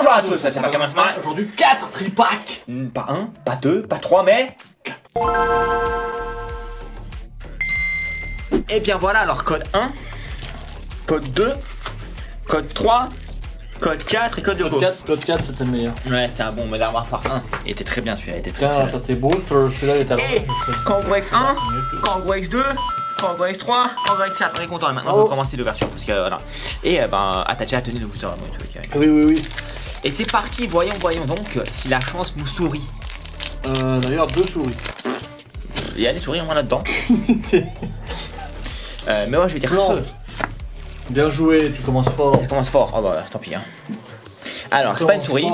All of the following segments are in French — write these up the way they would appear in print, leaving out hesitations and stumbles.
Bonjour à tous, ça c'est pas comme un aujourd'hui 4 tripacks. Pas 1, pas 2, pas 3, mais 4. Et bien voilà, alors code 1, code 2, code 3, code 4 et code de go. Code 4 c'était le meilleur. Ouais, c'est un bon Modern Warfare 1. Il était très bien celui-là, il était très bien. Tiens, t'as tes boosts, celui-là il est à Et Kangoo X1, Kangoo X2, Kangoo X3, Kangoo X4, on est content. Maintenant on va commencer l'ouverture parce que voilà. Et ben, Atachi a tenu le booster. Oui. Et c'est parti, voyons donc si la chance nous sourit. D'ailleurs, 2 souris. Il y a des souris au moins là-dedans. Mais moi je vais dire feu. Bien joué, tu commences fort. Ça commence fort, oh bah tant pis. Hein. Alors, c'est pas une souris.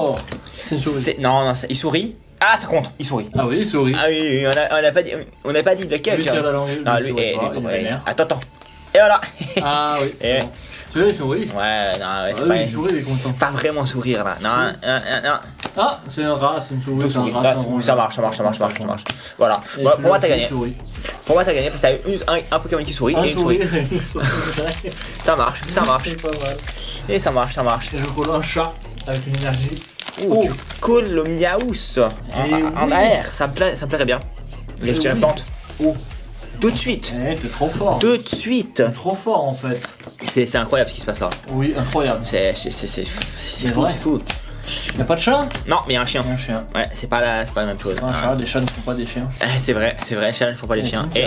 C'est une souris. Non, il sourit. Ah, ça compte, il sourit. Ah oui, il sourit. Ah oui, on n'a pas dit lequel. Lui tire la langue. Non, lui, attends. Et voilà. Ah oui. Celui-là il sourit. Ouais, non, ouais, c'est pas. Il sourit, il est content. Pas vraiment sourire là. Non. Ah, c'est un rat, c'est une souris. Ça marche. Voilà. Pour moi, t'as gagné. Pour moi, t'as gagné parce que t'as un Pokémon qui sourit et une souris. Ça marche. C'est pas mal. Et ça marche. Et je colle un chat avec une énergie. Tu colles le Miaous en air. Ça me plairait bien. Je dirais plante. Tout de suite. T'es trop fort. Tout de suite. T'es trop fort en fait. C'est incroyable ce qui se passe là. Oui, incroyable. C'est fou. Y'a pas de chat? Non, mais il y a un chien. Ouais, c'est pas la même chose. Un chat, des chats ne font pas des chiens. C'est vrai, les chats ne font pas des chiens. Et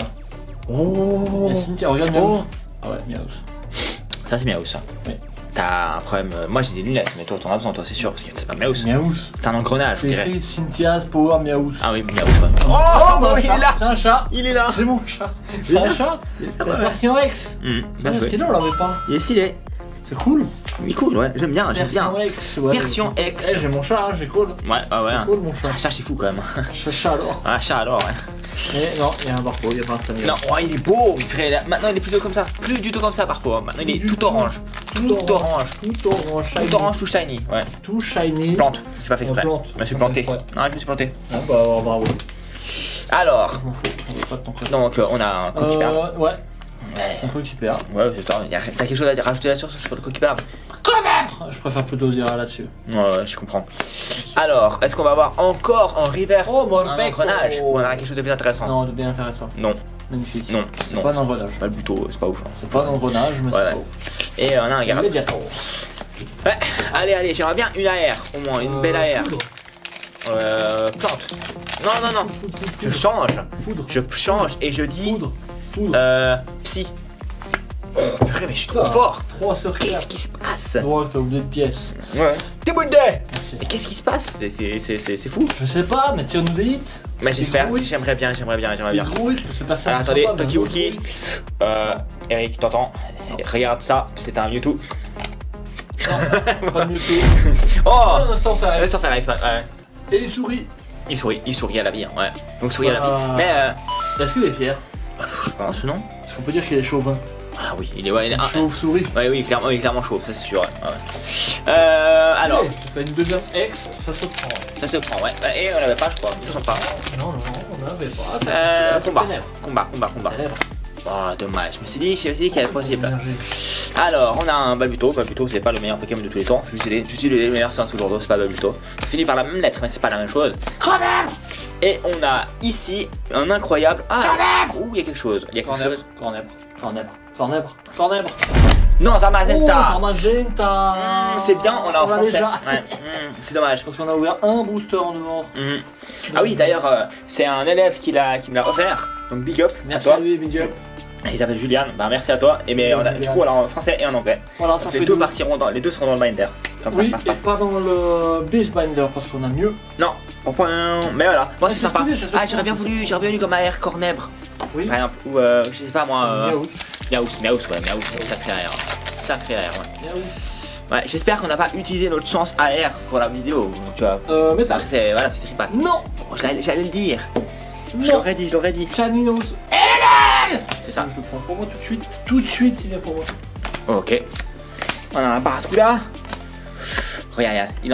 Cynthia, regarde Miaous. Ah ouais, Miaous. Ça c'est Miaous ça. Oui. T'as un problème. Moi j'ai des lunettes, mais toi t'en as besoin, toi c'est sûr, parce que c'est pas Miaous. C'est un engrenage, je dirais. Cynthia's Power Miaous. Ah oui, Miaous. Oh, il est là. C'est un chat. Il est là. J'ai mon chat. C'est un chat. C'est la version X. Stylé, on l'avait pas. Il est stylé. C'est cool. Il est cool, ouais, j'aime bien. Version X. J'ai mon chat, j'ai cool. Ouais. C'est cool mon chat. Chat c'est fou quand même. Chat alors. Ah, chat alors, ouais. Mais non, il y a un barco, il y a pas un famille. Non, il est beau. Maintenant il est plutôt comme ça. Plus du tout comme ça, barco. Maintenant il est tout orange. Tout orange, tout shiny. Ouais. Tout shiny. Plante. J'ai pas fait exprès. Je me suis planté. Non, je me suis planté. Ah bah bravo. Alors. Donc on a un coquipard. Ouais. C'est un coquipard. Ouais, c'est ça. T'as quelque chose à rajouter là-dessus sur le coquipard? Je préfère plutôt dire là-dessus. Ouais, je comprends. Alors, est-ce qu'on va avoir encore en reverse un engrenage ou on aura quelque chose de plus intéressant? Non, de bien intéressant. Non. Magnifique. Non. C'est pas un engrenage. Pas le buto, c'est pas ouf. C'est pas un engrenage, mais c'est pas ouf. Et on a un Gyarados. Ouais, allez, j'aimerais bien une AR, au moins, une belle AR. Plante. Non. Je change. Je change et je dis. Psy. Oh, purée, mais je suis trop fort. 3 sur 4. Qu'est-ce qui se passe? Droit, t'as oublié de pièces. Ouais. T'es boule de. Mais qu'est-ce qui se passe? C'est fou. Je sais pas, mais tire-nous des hits. Mais j'espère, j'aimerais bien. C'est pas ça. Attendez, Tokiwoki. Eric, t'entends? Regarde ça, c'est un Mewtwo. Non, pas de Mewtwo. Oh! Laisse t'en faire avec ça. Et il sourit. Il sourit à la vie, ouais. Donc sourit à la vie. Mais est-ce qu'il est fier? Je pense, non? Est-ce qu'on peut dire qu'il est chauvin? Ah oui, il est chauve-souris. Ouais, oui, clairement, il est clairement chauve, ça c'est sûr. Ouais. Alors. C'est pas une deuxième X, ça se prend. Ça se prend, ouais. Et on l'avait pas, je crois. Je sens pas. Non, on l'avait pas. Combat. Oh, dommage. Je me suis dit qu'il y avait possible. Alors, on a un Balbuto. Balbuto, c'est pas le meilleur Pokémon de tous les temps. J'utilise les meilleurs séances aujourd'hui, c'est pas Balbuto. C'est fini par la même lettre, mais c'est pas la même chose. Et on a ici un incroyable. Ouh, il y a quelque chose. Cornèbre. Non, Zamazenta. Zamazenta. C'est bien, on l'a en français. Ouais. C'est dommage. Parce qu'on a ouvert un booster en dehors. Ah oui, d'ailleurs, c'est un élève qui me l'a offert. Donc big up. Merci à lui, big up. Il s'appelle Julian. Bah merci à toi. Et mais du coup, on l'a en français et en anglais. Voilà, ça les deux seront dans le binder. Comme oui, ça, et pas dans le Beast Binder parce qu'on a mieux. Non. Mais voilà, moi c'est sympa. J'aurais bien voulu comme AR Cornèbre. Oui. Par exemple, ou je sais pas moi. Miaous, c'est sacré AR. Ouais, j'espère qu'on n'a pas utilisé notre chance AR pour la vidéo, tu vois. Mais t'as. C'est tripasse. Non. J'allais le dire. Je l'aurais dit. Chaminos. C'est ça. Je le prends pour moi tout de suite, il vient pour moi. Ok. On a un Barraskewda. Regarde, ils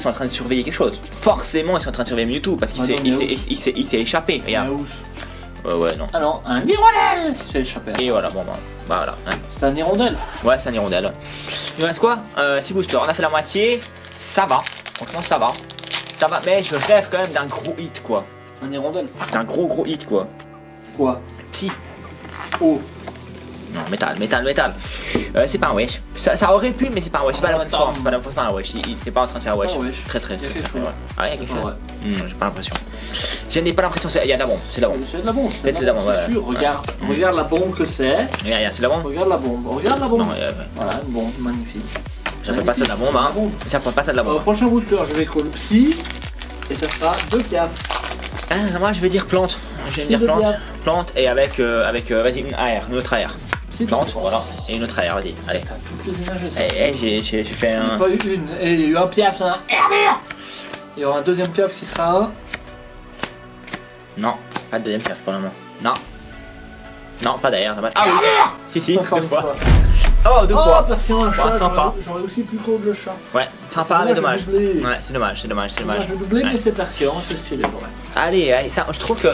sont en train de surveiller quelque chose. Forcément, ils sont en train de surveiller Mewtwo parce qu'il s'est échappé. Regarde. Ouais, non. Ah non, un hirondelle. C'est échappé. Et voilà, bon, bah voilà. Hein. C'est un hirondelle. Ouais, c'est un hirondelle. Il me reste quoi 6 boosters, on a fait la moitié. Ça va, franchement, ça va. Ça va, mais je rêve quand même d'un gros hit, quoi. Un hirondelle. D'un gros hit, quoi. Quoi? Psy. Oh. Non, métal. C'est pas un wesh. Ça aurait pu, mais c'est pas un wesh. C'est pas la bonne forme. C'est pas la bonne forme, un wesh. C'est pas en train de faire wesh. Très. Ouais. Ah, il y a quelque chose. J'ai pas l'impression. Je n'ai pas l'impression. Il y a de la bombe. C'est de la bombe. C'est de la bombe. C'est de la bombe. C'est sûr. Regarde la bombe que c'est. Regarde, c'est de la bombe. Regarde la bombe. Non, ouais. Voilà, une bombe magnifique. J'appelle pas ça de la bombe, hein. J'appelle pas ça de la bombe. Prochain booster, je vais call Psy. Et ça sera 2 piafs. Ah, moi je vais dire plante. Je vais dire plante. Plante et avec vas-y, une autre AR. Plante, voilà. Et une autre AR, vas-y, allez. Toutes les énergies. J'ai fait un. Pas eu une. Et il y a eu un piaf, c'est un herbure. Il y aura un deuxième piaf qui sera un. Non, pas de deuxième piaf pour le moment. Non, pas d'ailleurs. Ah oui. Si, 2 fois. Oh, 2 fois. Persion, un chat. Sympa. J'aurais aussi pu call le chat. Ouais, sympa, mais dommage. Ouais, c'est dommage. Je doublé, mais c'est persion, c'est stylé, ouais. Allez, ça, je trouve que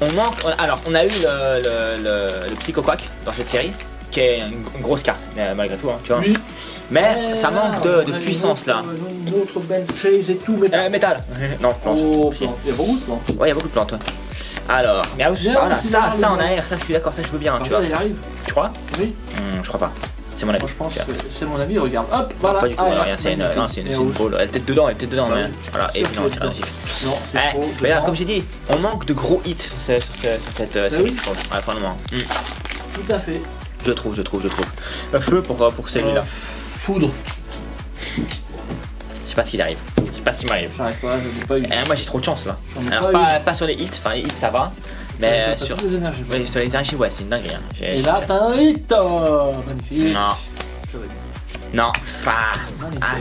on manque. Alors, on a eu le Psychoquack dans cette série, qui est une grosse carte, malgré tout, hein, tu vois. Oui. Mais ça manque de puissance là. Une autre belle chase et tout, métal. Non, plante. Oh, plante. Il y a beaucoup de plantes. Ouais, il y a beaucoup de plantes, ouais. Alors, mais voilà, ça en AR, ça je suis d'accord, ça je veux bien, tu vois. Il arrive. Tu crois? Oui. Je crois pas. C'est mon avis. Moi je pense que c'est mon avis, regarde. Hop, voilà. Pas du tout, rien, c'est une pôle. Elle est peut-être dedans, mais voilà. Et puis non, c'est rien. Non, c'est trop. Mais là, comme j'ai dit, on manque de gros hits sur cette série, je pense. Ouais, pour le moment. Tout à fait. Je trouve. Feu pour celui-là. Foudre. Je sais pas s'il arrive. Je sais pas ce qui m'arrive. J'arrive pas, je n'ai pas eu. Moi j'ai trop de chance là. Alors pas sur les hits, enfin les hits ça va. Mais sur les énergies, ouais, c'est une dinguerie. Et là, t'as un hit. Magnifique. Non. Ça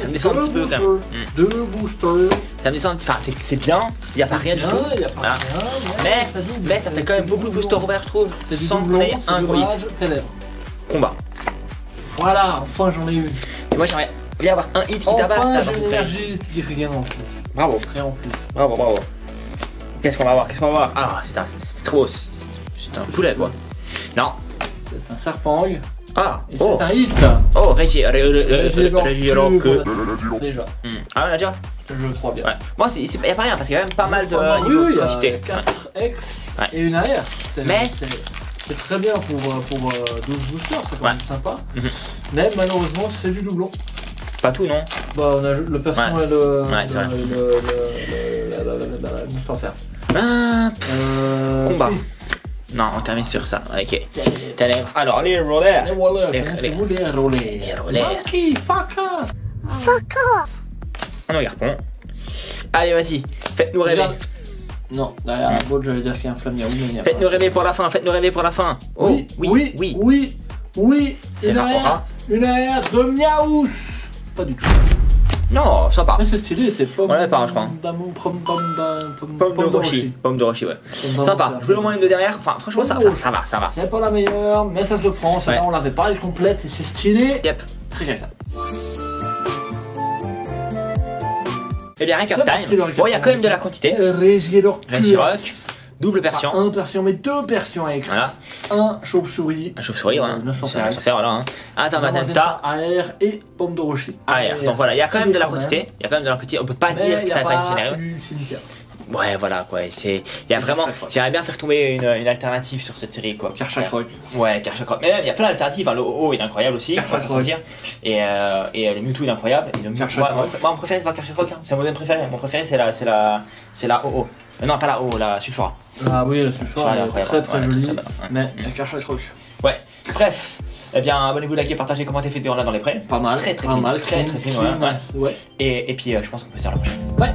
me descend un petit peu quand même. 2 boosters. Ça me descend un petit peu. Enfin, c'est bien, il n'y a pas rien du tout. Mais ça fait quand même beaucoup de boosters ouverts, je trouve. Sans qu'on ait un gros hit. Combat. Voilà, enfin j'en ai eu. Et moi j'aimerais bien avoir un hit qui tabasse là dans cette énergie. Tu dis rien en plus. Bravo. Rien en plus. Bravo. Qu'est-ce qu'on va voir? Ah, c'est trop. C'est un poulet quoi. Non. C'est un serpent. Ah. Et c'est un hit. Oh, Régirock. Déjà. Ah, on a déjà? Je crois bien. Ouais. Moi, il n'y a pas rien parce qu'il y a quand même pas mal de niveau de quantité. 4X et une AR. Mais c'est très bien pour 12 boosters, c'est quand même sympa. Mais malheureusement, c'est du doublon. Pas tout, non? Bah, on a le perso et le. Ouais, c'est vrai. Monstre enfer. Combat. Non, on termine sur ça. Ok. Alors, les rollers. Les rollers. Monkey, fuck off. On regarde. Allez, vas-y. Faites-nous rêver. Non, derrière la botte, j'allais dire qu'il y a un flammiaou, mais il n'y a pas. Faites-nous rêver pour la fin. Oh, oui. C'est pas une AR de Miaous. Pas du tout. Non, sympa. Mais c'est stylé, c'est pomme. On l'avait pas, je crois. Pomme de Roshi, ouais. Sympa. Je voulais au moins une de derrière. Enfin, franchement, ça va. C'est pas la meilleure, mais ça se prend. Celle-là, on l'avait pas, elle est complète et c'est stylé. Yep. Très caractère. Eh bien, recap time. Bon, il y a quand même de la quantité. Régirock. Double persion. Un persion, mais 2 persions X. Voilà. Un chauve-souris. Un chauve-souris, voilà. 900 faire, voilà. Un Tamatenta. AR et pomme de rocher. AR. Donc voilà, il y a quand même de la quantité. On peut pas dire que ça va pas être généreux. Ouais, voilà quoi. Il y a vraiment. J'aimerais bien faire tomber une alternative sur cette série quoi. Karchakroc. Ouais, Karchakroc. Mais même, il y a plein d'alternatives. Le OO est incroyable aussi. Et le Mewtwo est incroyable. Et le Mewtwo. Moi, mon préféré, c'est pas Karchakroc. C'est mon deuxième préféré. Mon préféré, c'est la OO. Non, pas la OO, la Sulfura. Ah oui, la Sulfura, elle est très jolie. Mais il y a Karchakroc. Ouais. Bref. Eh bien, abonnez-vous, likez, partagez, commentez, faites des là dans les prêts. Pas mal. Très mal. clean. Ouais. Et puis, je pense qu'on peut se dire à la prochaine. Ouais.